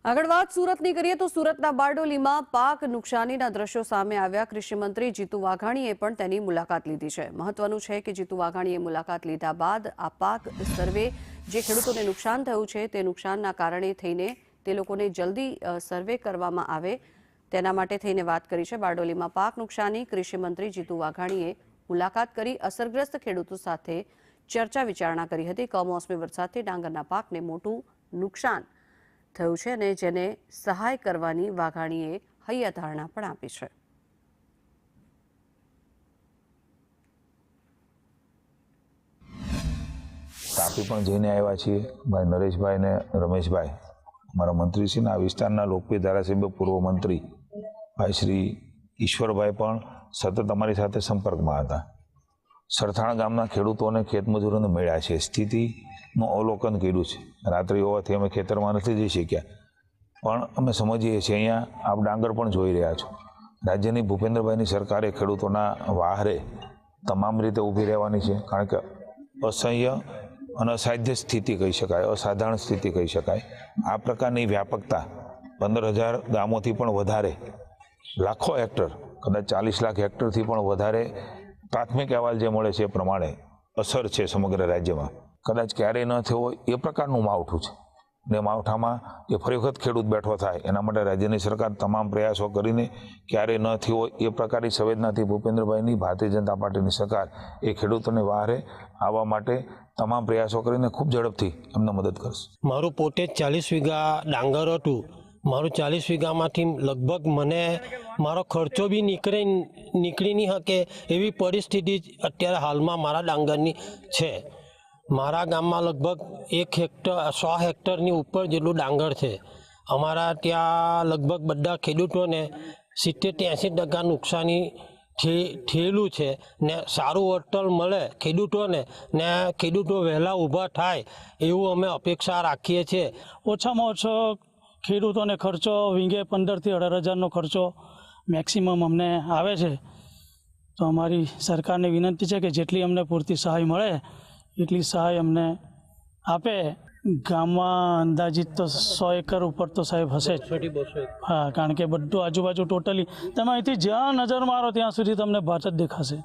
આગળ વાત સુરતની કરીએ તો સુરતના બારડોલીમાં પાક નુકસાનીના દ્રશ્યો સામે આવ્યા। કૃષિ મંત્રી જીતુ વાઘાણીએ પણ તેની મુલાકાત લીધી છે। મહત્વનું છે કે જીતુ વાઘાણીએ મુલાકાત લીધા બાદ આ પાક સર્વે જે ખેડૂતોને નુકસાન થયું છે તે નુકસાનના કારણે થઈને તે લોકોને જલ્દી સર્વે કરવામાં આવે તેના માટે થઈને વાત કરી છે। બારડોલીમાં પાક નુકસાની કૃષિ મંત્રી જીતુ વાઘાણીએ મુલાકાત કરી અસરગ્રસ્ત ખેડૂતો સાથે ચર્ચા વિચારણા કરી હતી। કમોસમી વરસાદથી ડાંગરના પાકને મોટું નુકસાન થયું છે અને જેને સહાય કરવાની વાઘાણીએ હૈયાધારણા પણ આપી છે। તાપી પણ જઈને આવ્યા છીએ ભાઈ નરેશભાઈ ને રમેશભાઈ અમારા મંત્રીશ્રીના આ વિસ્તારના લોકપ્રિય ધારાસભ્ય પૂર્વ મંત્રી ભાઈ શ્રી ઈશ્વરભાઈ પણ સતત અમારી સાથે સંપર્કમાં હતા। સરથાણા ગામના ખેડૂતોને ખેતમજૂરોને મળ્યા છે, સ્થિતિનું અવલોકન કર્યું છે। રાત્રિ હોવાથી અમે ખેતરમાં નથી જઈ શક્યા, પણ અમે સમજીએ છીએ અહીંયા આપ ડાંગર પણ જોઈ રહ્યા છો। રાજ્યની ભૂપેન્દ્રભાઈની સરકારે ખેડૂતોના વહારે તમામ રીતે ઊભી રહેવાની છે, કારણ કે અસહ્ય અને અસાધ્ય સ્થિતિ કહી શકાય, અસાધારણ સ્થિતિ કહી શકાય। આ પ્રકારની વ્યાપકતા 15,000 ગામોથી પણ વધારે, લાખો હેક્ટર, કદાચ 40 લાખ હેક્ટરથી પણ વધારે પ્રાથમિક અહેવાલ જે મળે છે એ પ્રમાણે અસર છે સમગ્ર રાજ્યમાં। કદાચ ક્યારેય ન થયો હોય એ પ્રકારનું માવઠું છે ને માવઠામાં જે ફરી વખત ખેડૂત બેઠો થાય એના માટે રાજ્યની સરકાર તમામ પ્રયાસો કરીને ક્યારેય ન થયો હોય એ પ્રકારની સંવેદનાથી ભૂપેન્દ્રભાઈની ભારતીય જનતા પાર્ટીની સરકાર એ ખેડૂતોને વહારે આવવા માટે તમામ પ્રયાસો કરીને ખૂબ ઝડપથી એમને મદદ કરશે। મારું પોતે 40 વીઘા ડાંગર હતું। મારું 40 વીઘામાંથી લગભગ મને મારો ખર્ચો બી નીકળી નહીં શકે એવી પરિસ્થિતિ અત્યારે હાલમાં મારા ડાંગરની છે। મારા ગામમાં લગભગ 100 હેક્ટરની ઉપર જેટલું ડાંગર છે। અમારા ત્યાં લગભગ બધા ખેડૂતોને 70-80% નુકસાની થયેલું છે ને સારું વળતર મળે ખેડૂતોને ને ખેડૂતો વહેલા ઊભા થાય એવું અમે અપેક્ષા રાખીએ છીએ। ઓછામાં ઓછો ખેડૂતોને ખર્ચો વીંગે 15,000 થી 18,000નો ખર્ચો મેક્સિમમ અમને આવે છે। તો અમારી સરકારને વિનંતી છે કે જેટલી અમને પૂરતી સહાય મળે એટલી સહાય અમને આપે। ગામમાં અંદાજિત તો 100 એકર ઉપર તો સાહેબ હશે જ। હા, કારણ કે બધું આજુબાજુ ટોટલી તમે અહીંથી જ્યાં નજર મારો ત્યાં સુધી તમને ભાત જ દેખાશે।